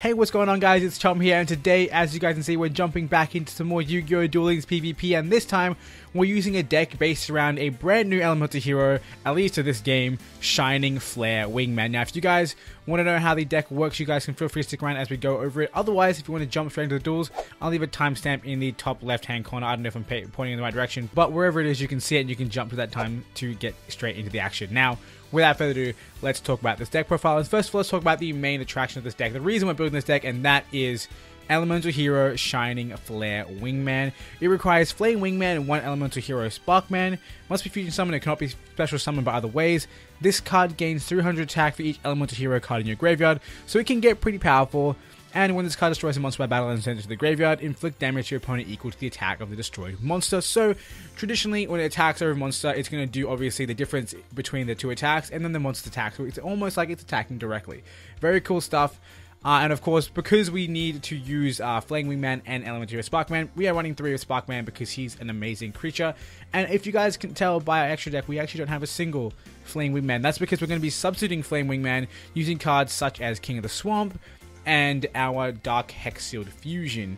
Hey, what's going on guys, it's Chum here, and today, as you guys can see, we're jumping back into some more Yu-Gi-Oh! Duel Links PvP, and this time, we're using a deck based around a brand new elemental hero, at least to this game, Shining Flare Wingman. Now, if you guys want to know how the deck works, you guys can feel free to stick around as we go over it. Otherwise, if you want to jump straight into the duels, I'll leave a timestamp in the top left-hand corner. I don't know if I'm pointing in the right direction, but wherever it is, you can see it, and you can jump to that time to get straight into the action. Now, without further ado, let's talk about this deck profile. And first of all, let's talk about the main attraction of this deck. The reason we're building this deck, and that is Elemental Hero Shining Flare Wingman. It requires Flame Wingman and one Elemental Hero Sparkman. Must be fusion summoned and cannot be special summoned by other ways. This card gains 300 attack for each Elemental Hero card in your graveyard, so it can get pretty powerful. And when this card destroys a monster by battle and sends it to the graveyard, inflict damage to your opponent equal to the attack of the destroyed monster. So, traditionally, when it attacks over a monster, it's going to do, obviously, the difference between the two attacks, and then the monster attack. So it's almost like it's attacking directly. Very cool stuff. And of course, because we need to use Flame Wingman and Elemental Hero Sparkman, we are running 3 of Sparkman because he's an amazing creature. And if you guys can tell by our extra deck, we actually don't have a single Flame Wingman. That's because we're going to be substituting Flame Wingman using cards such as King of the Swamp and our Dark Hex-Sealed Fusion.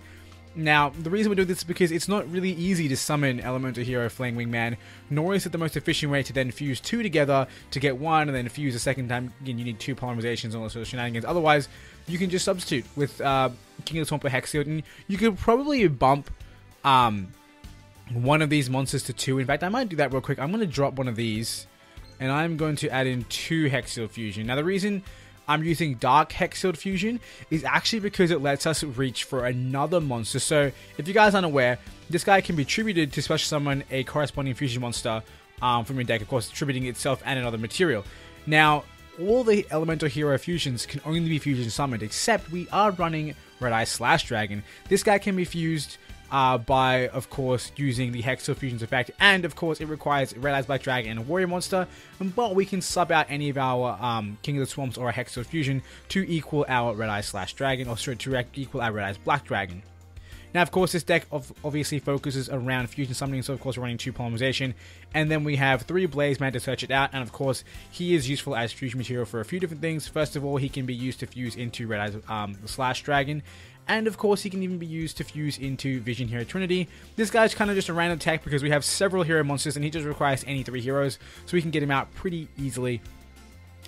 Now, the reason we're doing this is because it's not really easy to summon Elemental Hero Flame Wingman, nor is it the most efficient way to then fuse 2 together to get 1 and then fuse a second time. Again, you need 2 polymerizations and all sorts of shenanigans. Otherwise, you can just substitute with King of the Swamp or Hex-Sealed, and you could probably bump one of these monsters to 2. In fact, I might do that real quick. I'm going to drop one of these, and I'm going to add in 2 Hex-Sealed Fusion. Now, the reason I'm using Dark Hex-Sealed Fusion is actually because it lets us reach for another monster. So, if you guys aren't aware, this guy can be attributed to special summon a corresponding fusion monster from your deck, of course, attributing itself and another material. Now, all the Elemental Hero fusions can only be fusion summoned, except we are running Red Eye Slash Dragon. This guy can be fused by, of course, using the Hex-Sealed Fusions effect, and of course it requires Red Eyes Black Dragon and a Warrior monster, but we can sub out any of our King of the Swamps or a Hex-Sealed Fusion to equal our Red Eyes Slash Dragon, or sorry, to equal our Red Eyes Black Dragon. Now, of course, this deck obviously focuses around fusion summoning, so of course we're running 2 polymerization, and then we have 3 Blaze Man to search it out, and of course he is useful as fusion material for a few different things. First of all, he can be used to fuse into Red Eyes Slash Dragon, and of course he can even be used to fuse into Vision Hero Trinity. This guy's kind of just a random tech because we have several hero monsters and he just requires any 3 heroes, so we can get him out pretty easily.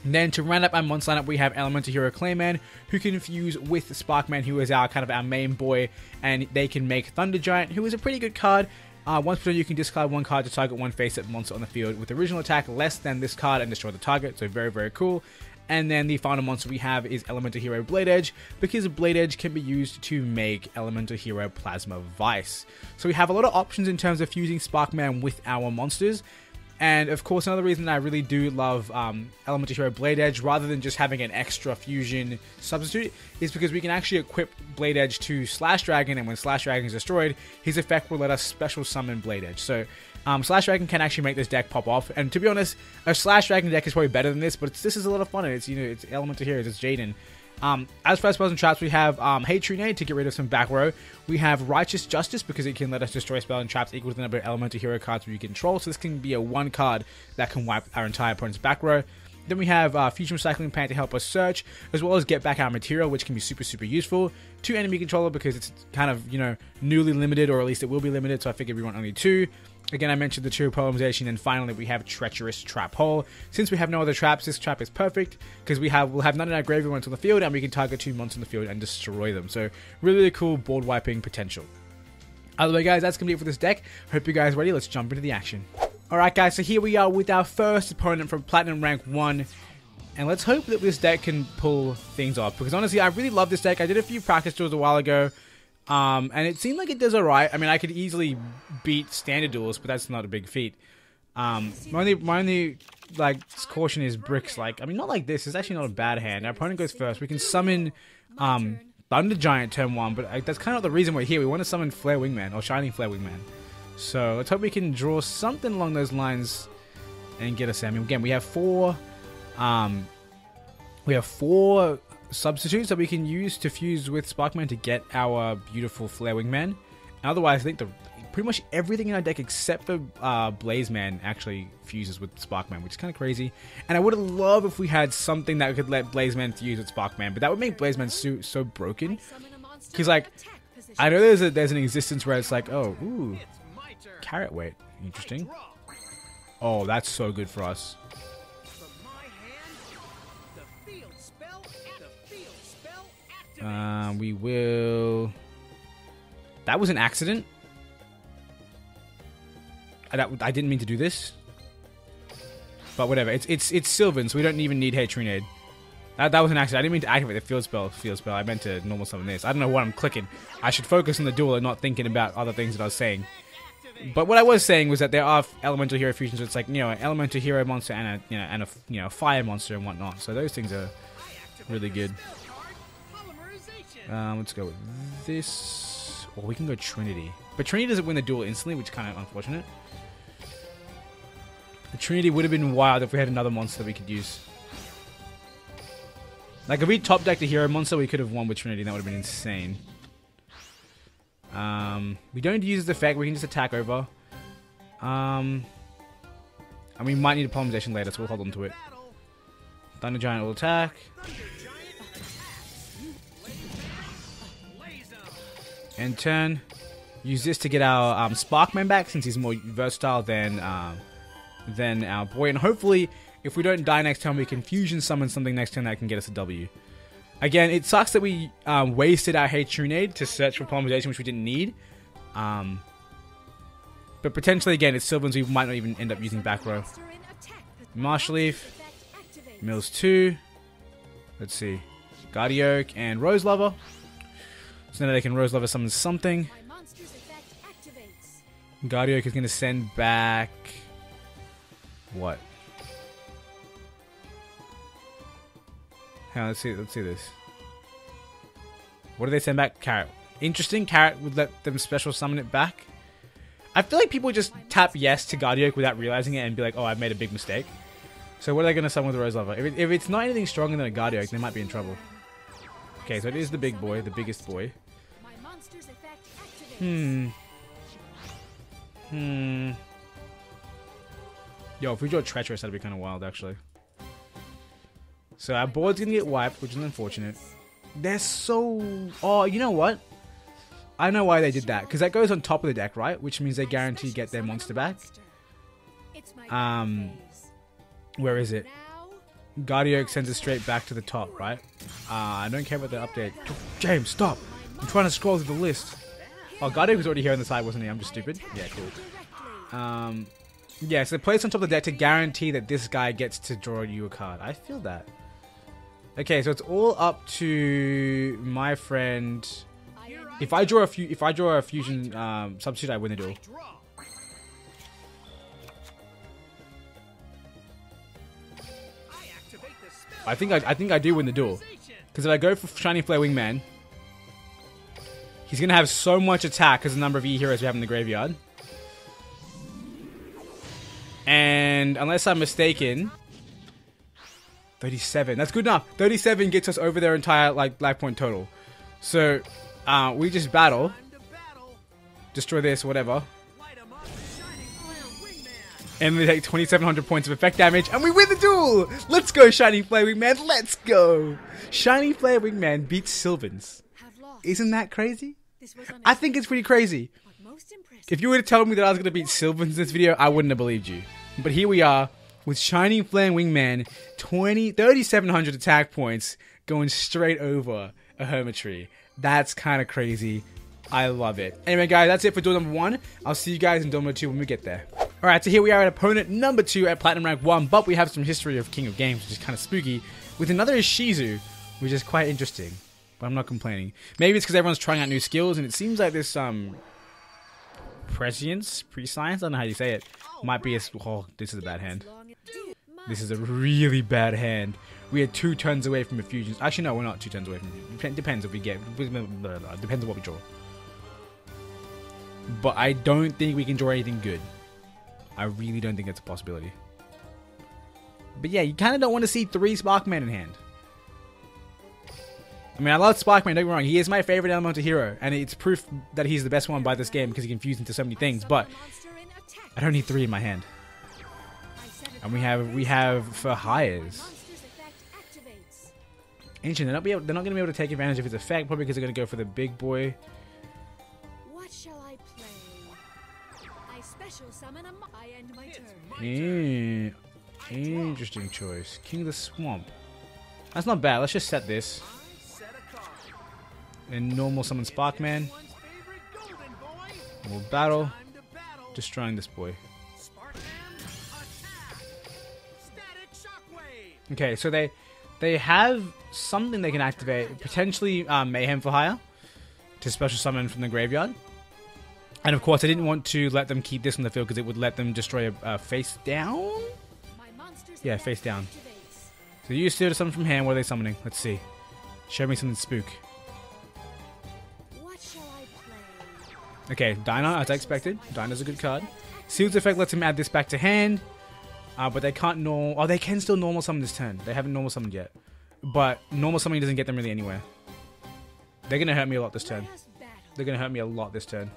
And then to round up our monster lineup, we have Elemental Hero Clayman, who can fuse with Sparkman, who is our kind of our main boy, and they can make Thunder Giant, who is a pretty good card. Once per turn, you can discard 1 card to target 1 face-up monster on the field with original attack less than this card and destroy the target, so very, very cool. And then the final monster we have is Elemental Hero Blade Edge, because Blade Edge can be used to make Elemental Hero Plasma Vice. So we have a lot of options in terms of fusing Sparkman with our monsters. And of course, another reason I really do love Elemental Hero Blade Edge, rather than just having an extra fusion substitute, is because we can actually equip Blade Edge to Slash Dragon, and when Slash Dragon is destroyed, his effect will let us special summon Blade Edge. So Slash Dragon can actually make this deck pop off, and to be honest, a Slash Dragon deck is probably better than this, but this is a lot of fun, and it's, you know, it's Elemental Heroes, it's Jaden. As first person traps, we have Hatred Nade to get rid of some back row. We have Righteous Justice because it can let us destroy spell and traps equal to the number of Elemental Hero cards we control. So this can be a 1 card that can wipe our entire opponent's back row. Then we have Fusion Recycling Pan to help us search, as well as get back our material, which can be super, super useful. 2 Enemy Controller because it's kind of, you know, newly limited, or at least it will be limited, so I figured we want only 2. Again, I mentioned the 2 polymerization, and finally we have Treacherous Trap Hole. Since we have no other traps, this trap is perfect, because we'll have none in our graveyard once on the field, and we can target 2 monsters on the field and destroy them. So, really, really cool board wiping potential. Either way, guys, that's going to be it for this deck. Hope you guys are ready. Let's jump into the action. Alright, guys, so here we are with our first opponent from Platinum Rank 1. And let's hope that this deck can pull things off, because honestly, I really love this deck. I did a few practice duels a while ago, and it seemed like it does alright. I mean, I could easily beat standard duels, but that's not a big feat. My only like caution is bricks. Like, I mean, not like this. It's actually not a bad hand. Our opponent goes first. We can summon Thunder Giant turn 1, but that's kind of the reason we're here. We want to summon Flare Wingman, or Shining Flare Wingman. So let's hope we can draw something along those lines and get us. I mean, again, we have 4 substitutes that we can use to fuse with Sparkman to get our beautiful Flare Wingman. Otherwise, I think the pretty much everything in our deck except for Blazeman actually fuses with Sparkman, which is kind of crazy. And I would love if we had something that could let Blazeman fuse with Sparkman, but that would make Blazeman so broken. Because, like, I know there's an existence where it's like, oh, ooh, carrot weight. Interesting. Oh, that's so good for us. We will... That was an accident. I didn't mean to do this. But whatever. It's Sylvan, so we don't even need Hatronade. That was an accident. I didn't mean to activate the field spell. I meant to normal summon this. I don't know what I'm clicking. I should focus on the duel and not thinking about other things that I was saying. But what I was saying was that there are elemental hero fusions. So it's like, you know, an elemental hero monster and a fire monster and whatnot. So those things are really good. Let's go with this. Or we can go Trinity. But Trinity doesn't win the duel instantly, which is kind of unfortunate. The Trinity would have been wild if we had another monster that we could use. Like, if we top decked a hero monster, we could have won with Trinity. That would have been insane. We don't use the effect. We can just attack over. And we might need a polymerization later, so we'll hold on to it. Thunder Giant will attack. End turn. Use this to get our Sparkman back, since he's more versatile than our boy. And hopefully, if we don't die next turn, we can fusion summon something next turn that can get us a W. Again, it sucks that we wasted our Hatronade to search for polymerization, which we didn't need. But potentially, again, it's Sylvans. We might not even end up using back row. Marsh Leaf. Mills 2. Let's see. Guardioak and Rose Lover. So now they can Rose Lover summon something. Guardioak is going to send back... What? Hang on, let's see this. What do they send back? Carrot. Interesting. Carrot would let them special summon it back. I feel like people just tap yes to Guardioak without realizing it and be like, oh, I've made a big mistake. So what are they going to summon with Rose Lover? If it's not anything stronger than a Guardioak, they might be in trouble. Okay, so it is the big boy, the biggest boy. Yo, if we draw Treacherous, that'd be kind of wild, actually. So our board's gonna get wiped, which is unfortunate. They're so... Oh, you know what? I know why they did that. Because that goes on top of the deck, right? Which means they guarantee get their monster back. Where is it? Guardioak sends it straight back to the top, right? I don't care about the update. James, stop! I'm trying to scroll through the list. Oh, Guardioak was already here on the side, wasn't he? I'm just stupid. Yeah, cool. Yeah, so they place on top of the deck to guarantee that this guy gets to draw you a card. I feel that. Okay, so it's all up to my friend. If I draw a fusion substitute, I win the duel. I think I do win the duel, because if I go for Shiny Flare Wingman, he's gonna have so much attack because of the number of E heroes we have in the graveyard. And unless I'm mistaken, 37. That's good enough. 37 gets us over their entire life point total. So we just battle, destroy this, whatever, and we take 2,700 points of effect damage, and we win the duel. Let's go, Shiny Flare Wingman. Let's go. Shiny Flare Wingman beats Sylvans. Isn't that crazy? I think it's pretty crazy. If you were to tell me that I was going to beat Sylvans in this video, I wouldn't have believed you. But here we are with Shiny Flare Wingman, 3,700 attack points, going straight over a Hermitry. That's kind of crazy. I love it. Anyway, guys, that's it for duel number 1. I'll see you guys in duel number 2 when we get there. Alright, so here we are at opponent number 2 at Platinum Rank 1, but we have some history of King of Games, which is kind of spooky, with another Ishizu, which is quite interesting. But I'm not complaining. Maybe it's because everyone's trying out new skills, and it seems like this, prescience, I don't know how you say it, might be a... Oh, this is a bad hand. This is a really bad hand. We are 2 turns away from a fusion. Actually, no, we're not 2 turns away from it. Depends if we get... Depends on what we draw. But I don't think we can draw anything good. I really don't think that's a possibility. But yeah, you kind of don't want to see 3 Sparkman in hand. I mean, I love Sparkman, don't get me wrong. He is my favorite elemental hero, and it's proof that he's the best one by this game because he can fuse into so many things, but I don't need 3 in my hand. And we have for hires. Ancient, they're not going to be able to take advantage of his effect, probably because they're going to go for the big boy. What shall I play? I special summon I end my turn. Interesting choice. King of the Swamp. That's not bad. Let's just set this. And normal summon Sparkman. We'll battle. Destroying this boy. Okay, so they have something they can activate. Potentially Mayhem for hire. To special summon from the graveyard. And of course I didn't want to let them keep this on the field because it would let them destroy a face down? Yeah, face down. So you steal to summon from hand. What are they summoning? Let's see. Show me something spook. What shall I play? Okay, Dinah, as I expected. Dinah's a good card. Seal's effect lets him add this back to hand. But they can't normal... Oh, they can still normal summon this turn. They haven't normal summoned yet. But normal summoning doesn't get them really anywhere. They're going to hurt me a lot this turn. They're going to hurt me a lot this turn.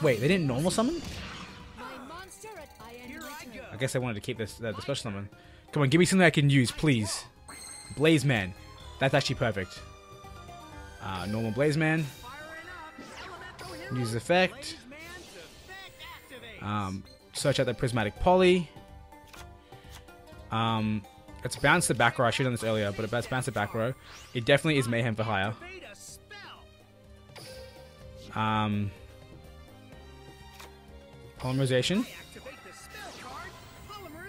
Wait, they didn't normal summon? I guess they wanted to keep this the special summon. Come on, give me something I can use, please. Blaze Man. That's actually perfect. Normal Blaze Man. Use effect. Search out the Prismatic Poly. Let's bounce the back row. I should have done this earlier, but let's bounce the back row. It definitely is Mayhem for hire. Polymerization.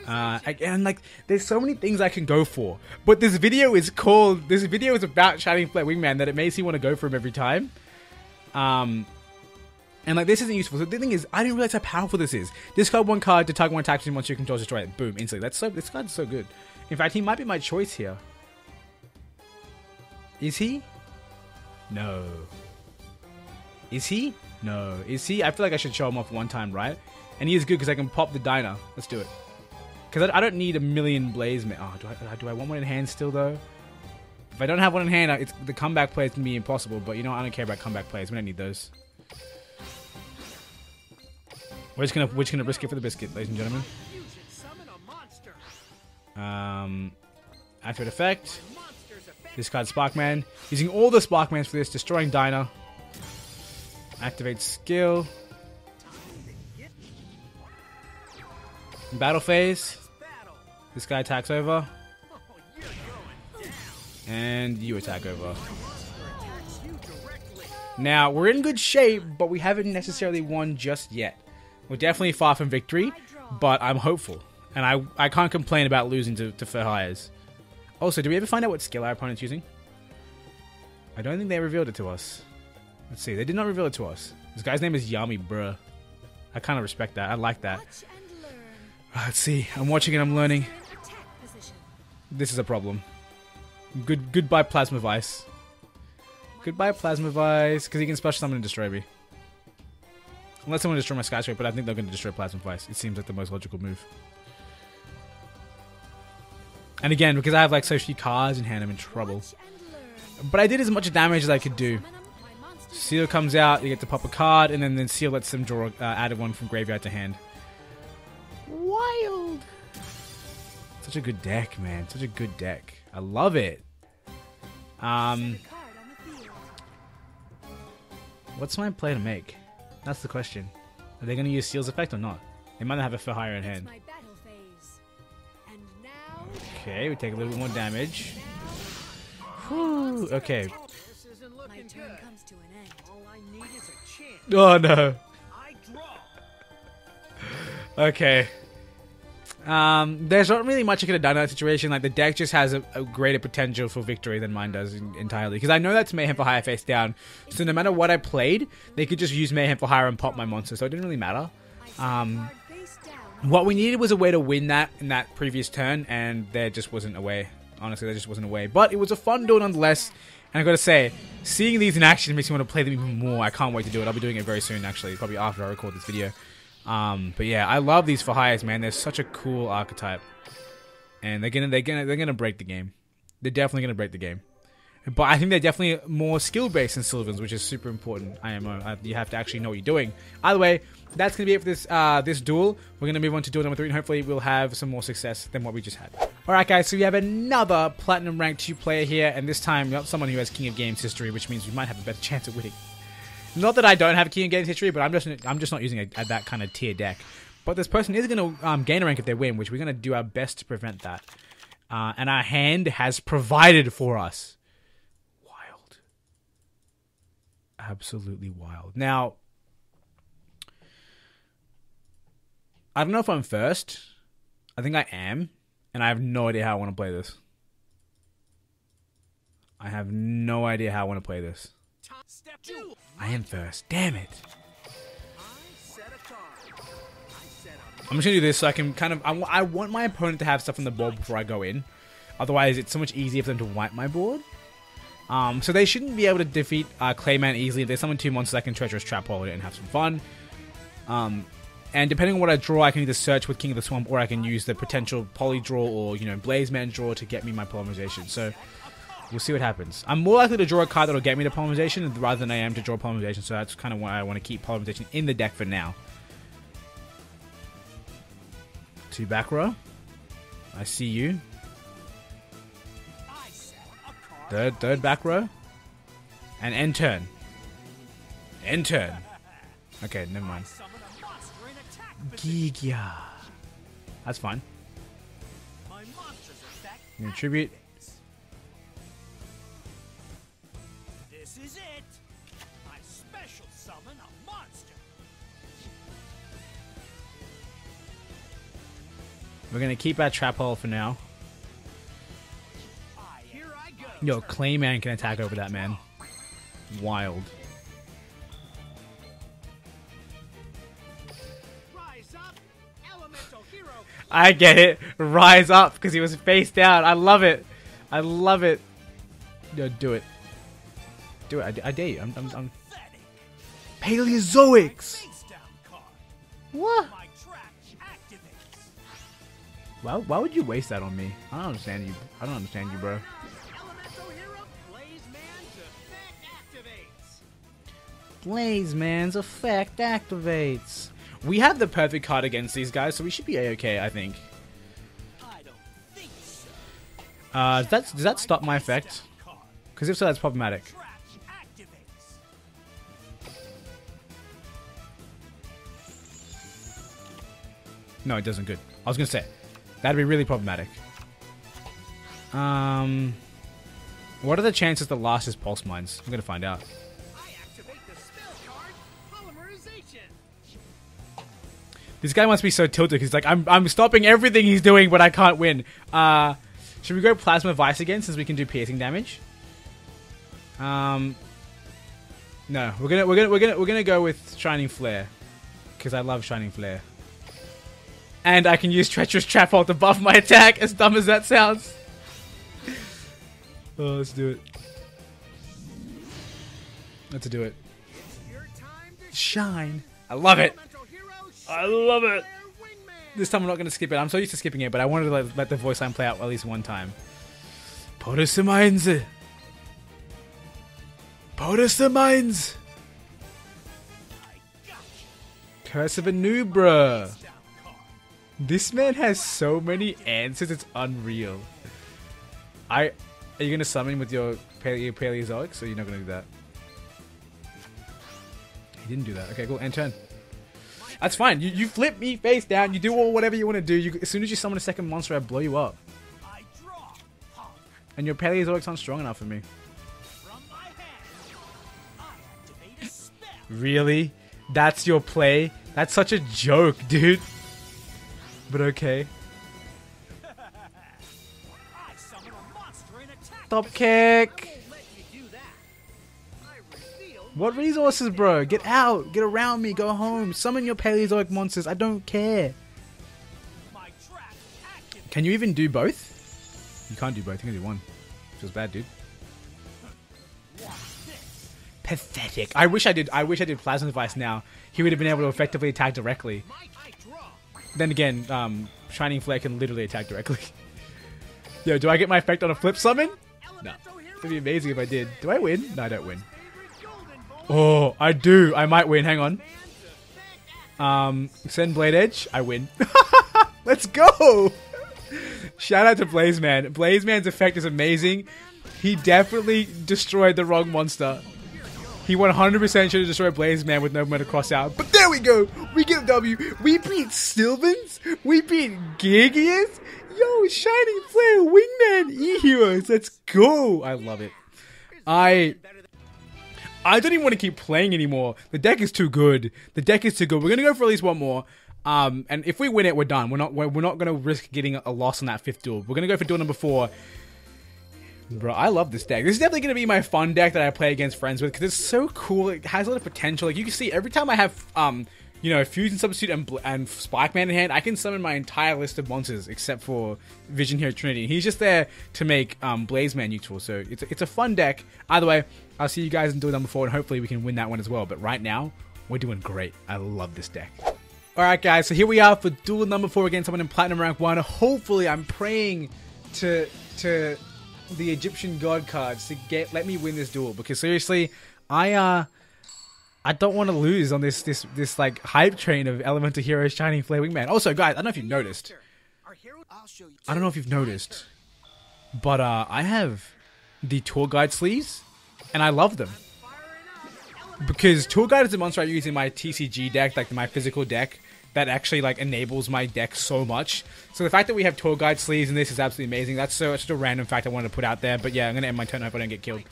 Again, like, there's so many things I can go for. But this video is about Shining Flare Wingman that it makes you want to go for him every time. And like, this isn't useful. So the thing is, I didn't realize how powerful this is. Discard 1 card to target 1 attack once you control, destroy it. Boom, instantly. This card's so good. In fact, he might be my choice here. Is he? No. Is he? No. Is he? I feel like I should show him off one time, right? And he is good because I can pop the Dinah. Let's do it. Because I don't need a million Blaze Man. Oh, do I want one in hand still, though? If I don't have one in hand, the comeback play is going to be impossible. But you know what? I don't care about comeback plays. We don't need those. We're just gonna risk it for the biscuit, ladies and gentlemen. Activate effect. Discard Sparkman. Using all the Sparkmans for this, destroying Dinah. Activate skill. Battle phase. This guy attacks over. And you attack over. Now, we're in good shape, but we haven't necessarily won just yet. We're definitely far from victory, but I'm hopeful. And I can't complain about losing to Fair Hires. Also, did we ever find out what skill our opponent's using? I don't think they revealed it to us. Let's see. They did not reveal it to us. This guy's name is Yami, bruh. I kind of respect that. I like that. Let's see. I'm watching and I'm learning. This is a problem. Goodbye, Plasma Vice. Goodbye, Plasma Vice. Because he can special summon and destroy me. Unless someone destroy my skyscraper, but I think they're going to destroy Plasma Vice. It seems like the most logical move. And again, because I have like so few cards in hand, I'm in trouble. But I did as much damage as I could do. Seal comes out, you get to pop a card, and then Seal lets them draw add one from graveyard to hand. Wild! Such a good deck, man. Such a good deck. I love it. What's my play to make? That's the question. Are they going to use Seal's effect or not? They might not have a for hire in hand. Okay, we take a little bit more damage. Whew, okay. Oh no. Okay. There's not really much I could have done in that situation. Like, the deck just has a greater potential for victory than mine does entirely. Because I know that's Mayhem for hire face down. So no matter what I played, they could just use Mayhem for hire and pop my monster. So it didn't really matter. What we needed was a way to win that in that previous turn. And there just wasn't a way. Honestly, there just wasn't a way. But it was a fun duel nonetheless. And I gotta say, seeing these in action makes me want to play them even more. I can't wait to do it. I'll be doing it very soon, actually. Probably after I record this video. But yeah, I love these for hires, man. They're such a cool archetype, and they're gonna break the game. they're definitely going to break the game. But I think they're definitely more skill-based than Sylvans, which is super important. IMO, you have to actually know what you're doing. Either way, that's going to be it for this this duel. We're going to move on to duel number 3, and hopefully we'll have some more success than what we just had. Alright guys, so we have another Platinum Rank 2 player here, and this time not someone who has King of Games history, which means we might have a better chance of winning. Not that I don't have King of Games history, but I'm just not using that kind of tier deck. But this person is going to gain a rank if they win, which we're going to do our best to prevent that. And our hand has provided for us. Absolutely wild. Now, I don't know if I'm first. I think I am. And I have no idea how I want to play this. I have no idea how I want to play this. I am first. Damn it. I'm just going to do this so I can kind of... I want my opponent to have stuff on the board before I go in. Otherwise, it's so much easier for them to wipe my board. So they shouldn't be able to defeat Clayman easily. If they summon 2 monsters, I can Treacherous Trap Hole it and have some fun. And depending on what I draw, I can either search with King of the Swamp, or I can use the potential Poly draw or, you know, Blaze Man draw to get me my Polymerization. So we'll see what happens. I'm more likely to draw a card that'll get me the Polymerization rather than I am to draw Polymerization. So that's kind of why I want to keep Polymerization in the deck for now. 2 back row. I see you. Third back row. And end turn. End turn. Okay, never mind. Giga. That's fine. Tribute. This is it. I special summon a monster. We're gonna keep our trap hole for now. Yo, Clayman can attack over that, man. Wild. Rise up, elemental hero. I get it. Rise up because he was face down. I love it. I love it. Yo, do it. Do it. I dare you. I'm Paleozoics. What? Why would you waste that on me? I don't understand you. I don't understand you, bro. Blaze Man's effect activates. We have the perfect card against these guys, so we should be a-okay, I think. I don't think so. Does that stop my effect? Because if so, that's problematic. No, it doesn't. Good. I was gonna say that'd be really problematic. What are the chances the last is Pulse Mines? I'm gonna find out. This guy must be so tilted because he's like, I'm stopping everything he's doing, but I can't win. Should we go Plasma Vice again since we can do piercing damage? No, we're gonna go with Shining Flare because I love Shining Flare, and I can use Treacherous Trap Hole to buff my attack. As dumb as that sounds. Oh, let's do it. Let's do it. Shine. I love it. I love it. This time I'm not going to skip it. I'm so used to skipping it, but I wanted to let the voice line play out at least one time. Potus Mines. Potus Mines. Curse of Anubra. This man has so many answers, it's unreal. Are you going to summon with your Paleozoics, or you're not going to do that? He didn't do that. Okay, cool. End turn. That's fine. You flip me face down. You do whatever you want to do. As soon as you summon a second monster, I blow you up. And your Paleozoics aren't strong enough for me. Really? That's your play? That's such a joke, dude. But okay. Top kick. What resources, bro? Get out. Get around me. Go home. Summon your Paleozoic monsters. I don't care. Can you even do both? You can't do both. You can do one. Feels bad, dude. Pathetic. I wish I did Plasma Device now. He would have been able to effectively attack directly. Then again, Shining Flare can literally attack directly. Yo, do I get my effect on a flip summon? No. It'd be amazing if I did. Do I win? No, I don't win. Oh, I do. I might win. Hang on. Send Blade Edge. I win. Let's go. Shout out to Blazeman. Blazeman's effect is amazing. He definitely destroyed the wrong monster. He 100% should have destroyed Blazeman with no mana cross out. But there we go. We get a W. We beat Sylvans. We beat Gigius. Yo, Shining Flare Wingman E-Heroes. Let's go. I love it. I don't even want to keep playing anymore. The deck is too good. The deck is too good. We're going to go for at least one more. And if we win it, we're done. We're not going to risk getting a loss on that 5th duel. We're going to go for duel number 4. Bro, I love this deck. This is definitely going to be my fun deck that I play against friends with because it's so cool. It has a lot of potential. Like you can see every time I have you know, Fusion Substitute and Spikeman in hand, I can summon my entire list of monsters except for Vision Hero Trinity. He's just there to make Blazeman useful. So it's a fun deck. Either way, I'll see you guys in duel number 4 and hopefully we can win that one as well. But right now, we're doing great. I love this deck. Alright guys, so here we are for duel number 4 against someone in Platinum Rank 1. Hopefully, I'm praying to the Egyptian God cards to let me win this duel. Because seriously, I don't want to lose on this like hype train of Elemental Heroes Shining Flare Wingman. Also, guys, I don't know if you've noticed. But I have the Tour Guide sleeves, and I love them. Because Tour Guide is a monster I use in my TCG deck, like my physical deck, that actually like enables my deck so much. So the fact that we have Tour Guide sleeves in this is absolutely amazing. That's just a random fact I wanted to put out there. But yeah, I'm gonna end my turn. I hope I don't get killed.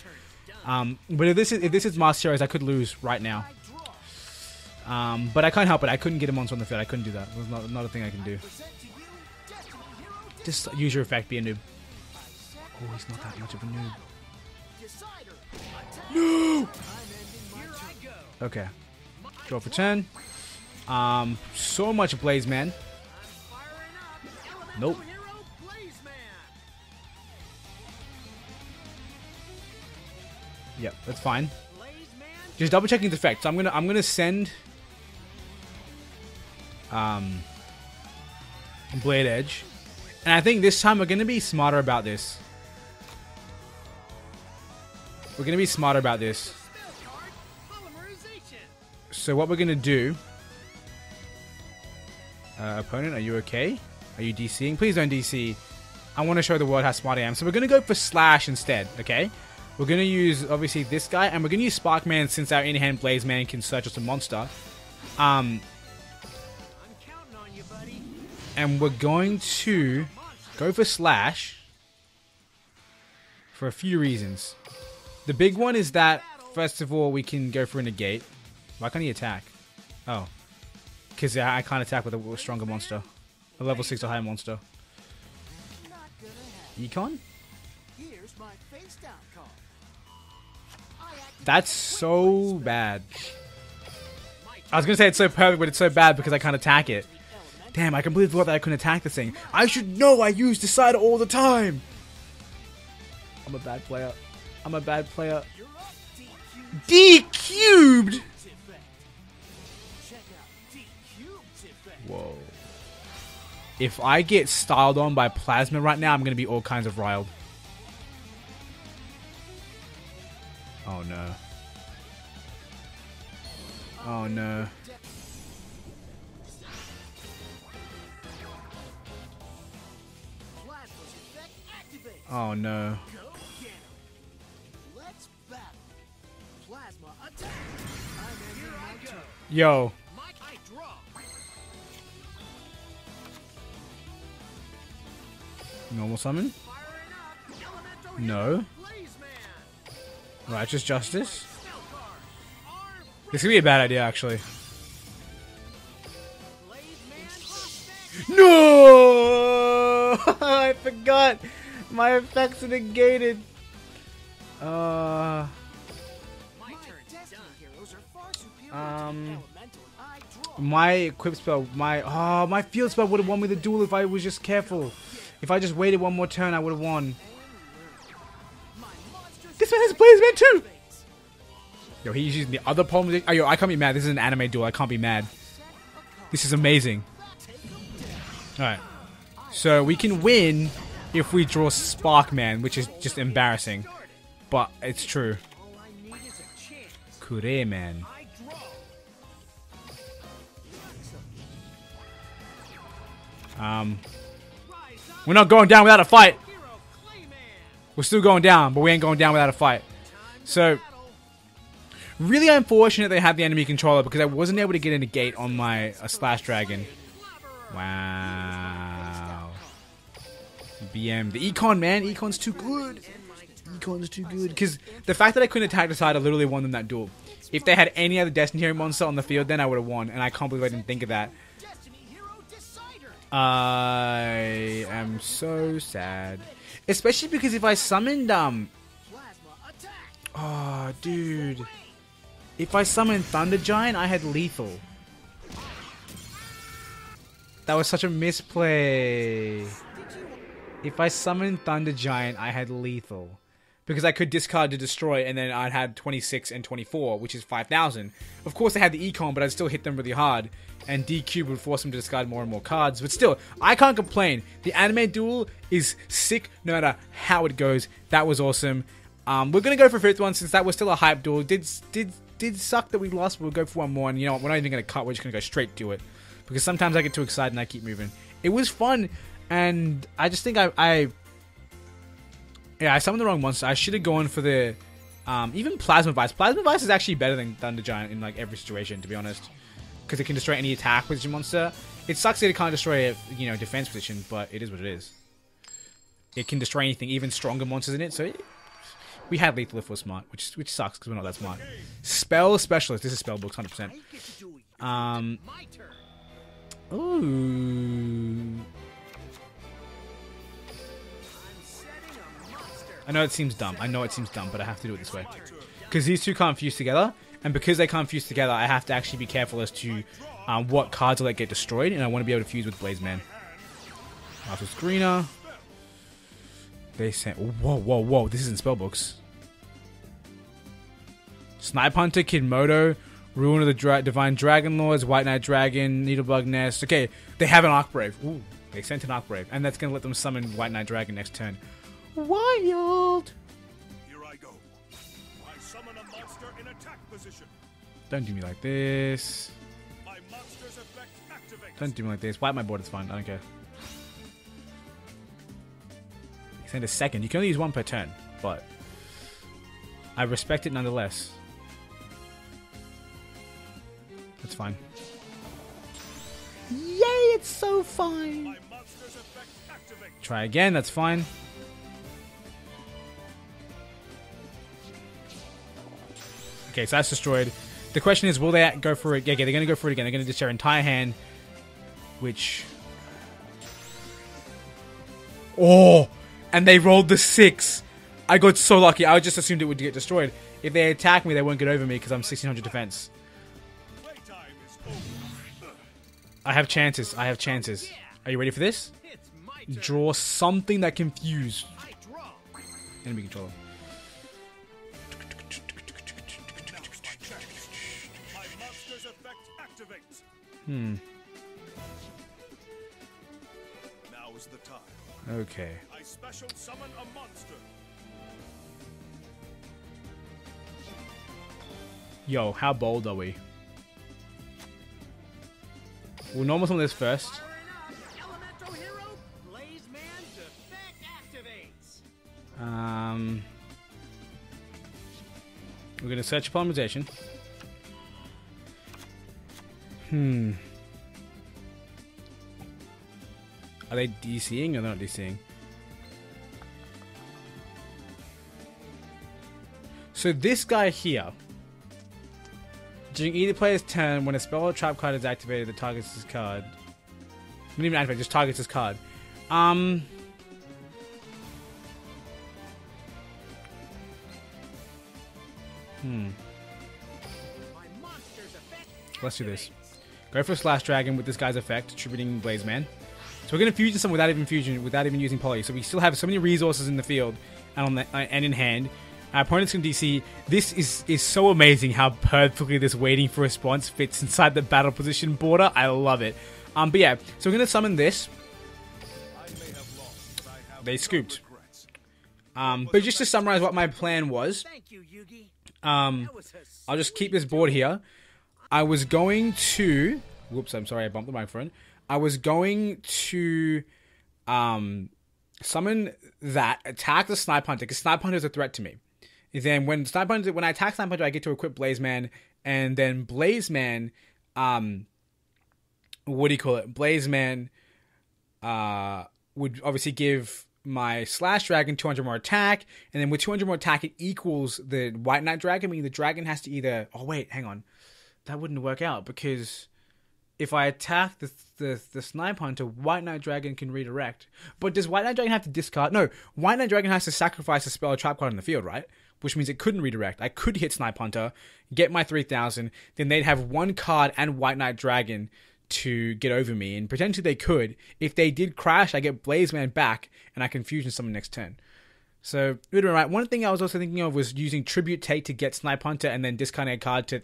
But if this is Master Heroes, I could lose right now. But I can't help it. I couldn't get a monster on the field. I couldn't do that. It was not a thing I can do. Just use your effect. Be a noob. Oh, he's not that much of a noob. No. Okay. Draw for 10. So much Blazeman. Nope. Yep, that's fine. Just double checking the effect. So I'm gonna send Blade Edge. And I think this time we're gonna be smarter about this. We're gonna be smarter about this. So what we're gonna do, opponent, are you okay? Are you DCing? Please don't DC. I want to show the world how smart I am. So we're gonna go for Slash instead, okay? We're gonna use obviously this guy, and we're gonna use Sparkman since our in-hand Blazeman can search us a monster. I'm counting on you, buddy. And we're going to go for Slash for a few reasons. The big one is that first of all we can go for a negate. Why can't he attack? Oh. Because I can't attack with a stronger monster. A level 6 or higher monster. Econ? That's so bad. I was going to say it's so perfect, but it's so bad because I can't attack it. Damn, I completely forgot that I couldn't attack this thing. I should know I use Decider all the time! I'm a bad player. I'm a bad player. D-cubed! Whoa. If I get styled on by Plasma right now, I'm going to be all kinds of riled. Oh no. Oh no. Oh no. Yo. Normal summon? No. Righteous Justice? This could be a bad idea, actually. No! I forgot! My effects are negated. My equip spell, my field spell would have won me the duel if I was just careful. If I just waited one more turn, I would have won. This man has Blazeman too! Yo, he's using the other palm. Oh, yo, I can't be mad. This is an anime duel. I can't be mad. This is amazing. Alright. So we can win if we draw Sparkman, which is just embarrassing. But it's true. All I need is a chance. Kure, man. I draw. Um, Rise up, we're not going down without a fight. hero Clayman. We're still going down, but we ain't going down without a fight. So, really unfortunate they had the enemy controller because I wasn't able to get a negate on my Slash Dragon. Wow. BM. The Econ, man. Econ's too good. Econ's too good. Because the fact that I couldn't attack the side, I literally won them that duel. If they had any other Destiny Hero monster on the field, then I would have won. And I can't believe I didn't think of that. Destiny Hero Decider. I am so sad. Especially because if I summoned, Plasma attack. oh, dude. If I summoned Thunder Giant, I had lethal. That was such a misplay. If I summoned Thunder Giant, I had lethal. Because I could discard to destroy, and then I'd had 26 and 24, which is 5,000. Of course, I had the Econ, but I'd still hit them really hard. And DQ would force them to discard more and more cards. But still, I can't complain. The anime duel is sick no matter how it goes. That was awesome. We're going to go for a fifth one since that was still a hype duel. Did suck that we lost, but we'll go for one more. And you know what? We're not even going to cut. We're just going to go straight to it. Because sometimes I get too excited and I keep moving. It was fun. And I just think I summoned the wrong monster. I should have gone for the even Plasma Vice. Plasma Vice is actually better than Thunder Giant in like every situation, to be honest, because it can destroy any attack position monster. It sucks that it can't destroy a defense position, but it is what it is. It can destroy anything, even stronger monsters in it. So we had lethal if we're smart, which sucks because we're not that smart. Spell Specialist. This is spell books, 100%. My turn. Ooh. I'm setting a monster. I know it seems dumb. But I have to do it this way. Because these two can't fuse together. And because they can't fuse together, I have to actually be careful as to what cards will get destroyed. And I want to be able to fuse with Blaze Man. Master Screener. They sent... Whoa. This isn't spellbooks. Snipe Hunter, Kid Moto, Ruin of the Divine Dragon Lords, White Knight Dragon, Needlebug Nest. Okay, they have an Arcbrave. Ooh, they sent an Arcbrave. And that's going to let them summon White Knight Dragon next turn. Wild! Here I go. I summon a monster in attack position. Don't do me like this. My monster's effect activates. Don't do me like this. Wipe my board, it's fine. I don't care. Send a second. You can only use one per turn, but I respect it nonetheless. That's fine. Yay, it's so fine. My monster's effect activates. Try again, that's fine. Okay, so that's destroyed. The question is, will they go for it? Yeah, they're going to go for it again. They're going to destroy their entire hand, which... Oh! And they rolled the 6. I got so lucky. I just assumed it would get destroyed. If they attack me, they won't get over me because I'm 1600 defense. Playtime is over. I have chances. Are you ready for this? It's my turn. Draw something that can fuse. I draw. Enemy controller. My monster's effect activates. Hmm. Now is the time. Okay. I special summon a monster. Yo, how bold are we? We'll normal summon this first. Powering up, Elemental Hero, Blaze Man's effect activates. We're gonna search polymerization. Are they DCing or they're not DCing? So this guy here, during either player's turn, when a spell or trap card is activated that targets this card. Not even activate, just targets this card. My monster's effect Let's do this. activates. Go for Slash Dragon with this guy's effect, attributing Blaze Man. So we're going to fusion some without even using poly. So we still have so many resources in the field and in hand. Our opponents can DC. This is so amazing how perfectly this waiting for response fits inside the battle position border. I love it. But yeah, so we're going to summon this. I may have lost, but I have they scooped. But just to summarize what my plan was, Thank you, Yugi. I'll just keep this board here. I was going to... Whoops, I'm sorry, I bumped the microphone. I was going to summon that, attack the Snipe Hunter, because Snipe Hunter is a threat to me. Then when I attack Snipe Hunter, I get to equip Blaze Man, and then Blaze Man, what do you call it? Blaze Man would obviously give my Slash Dragon 200 more attack, and then with 200 more attack, it equals the White Knight Dragon, meaning the dragon has to either... Oh, wait, hang on. That wouldn't work out, because if I attack the Snipe Hunter, White Knight Dragon can redirect. But does White Knight Dragon have to discard? No, White Knight Dragon has to sacrifice a spell or trap card in the field, right? Which means it couldn't redirect. I could hit Snipe Hunter, get my 3,000, then they'd have one card and White Knight Dragon to get over me, and potentially they could. If they did crash, I get Blaze Man back, and I can fusion summon next turn. So, it would have been right. One thing I was also thinking of was using Tribute Take to get Snipe Hunter and then discarding a card to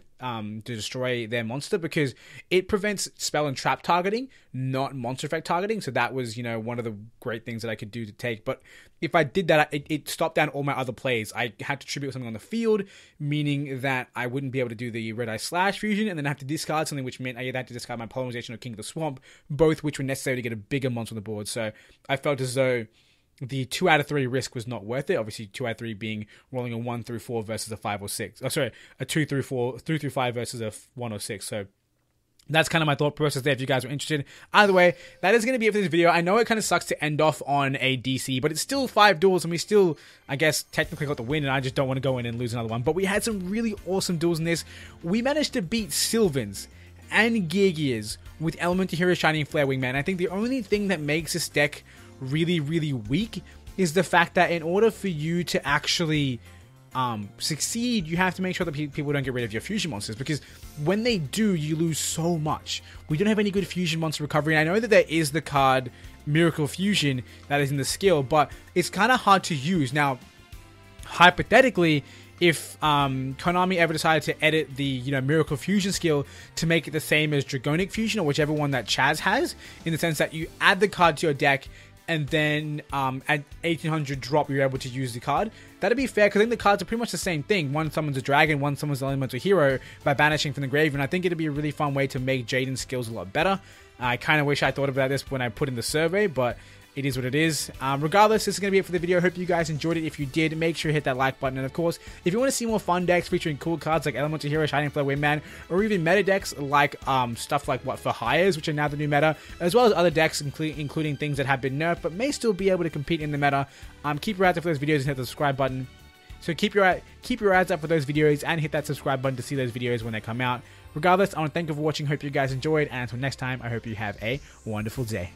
destroy their monster, because it prevents spell and trap targeting, not monster effect targeting. So that was, one of the great things that I could do to take. But if I did that, it stopped down all my other plays. I had to tribute something on the field, meaning that I wouldn't be able to do the Red Eye Slash fusion, and then have to discard something, which meant I either had to discard my Polymerization or King of the Swamp, both which were necessary to get a bigger monster on the board. So I felt as though the 2 out of 3 risk was not worth it. Obviously, 2 out of 3 being rolling a 1 through 4 versus a 5 or 6. Oh, sorry, a 2 through 4, 3 through 5 versus a 1 or 6. So that's kind of my thought process there if you guys are interested. Either way, that is going to be it for this video. I know it kind of sucks to end off on a DC, but it's still 5 duels, and we still, I guess, technically got the win, and I just don't want to go in and lose another one. But we had some really awesome duels in this. We managed to beat Sylvans and Gigias with Elemental Hero Shining Flare Wingman. I think the only thing that makes this deck really, really weak is the fact that in order for you to actually succeed, you have to make sure that people don't get rid of your fusion monsters, because when they do, you lose so much. We don't have any good fusion monster recovery, and I know that there is the card Miracle Fusion that is in the skill, but it's kind of hard to use. Now, hypothetically, if Konami ever decided to edit the Miracle Fusion skill to make it the same as Dragonic Fusion, or whichever one that Chaz has, in the sense that you add the card to your deck, and then at 1800 drop, you're able to use the card. That'd be fair, because I think the cards are pretty much the same thing. One summons a dragon, one summons an elemental hero by banishing from the grave, and I think it'd be a really fun way to make Jaden's skills a lot better. I kind of wish I thought about this when I put in the survey, but it is what it is. Regardless, this is going to be it for the video. I hope you guys enjoyed it. If you did, make sure you hit that like button. And of course, if you want to see more fun decks featuring cool cards like Elemental Hero, Shining Flare Wingman, or even meta decks like stuff like For Hires, which are now the new meta, as well as other decks, including things that have been nerfed but may still be able to compete in the meta, keep your eyes up for those videos and hit the subscribe button. So keep your eyes up for those videos and hit that subscribe button to see those videos when they come out. Regardless, I want to thank you for watching. Hope you guys enjoyed, and until next time, I hope you have a wonderful day.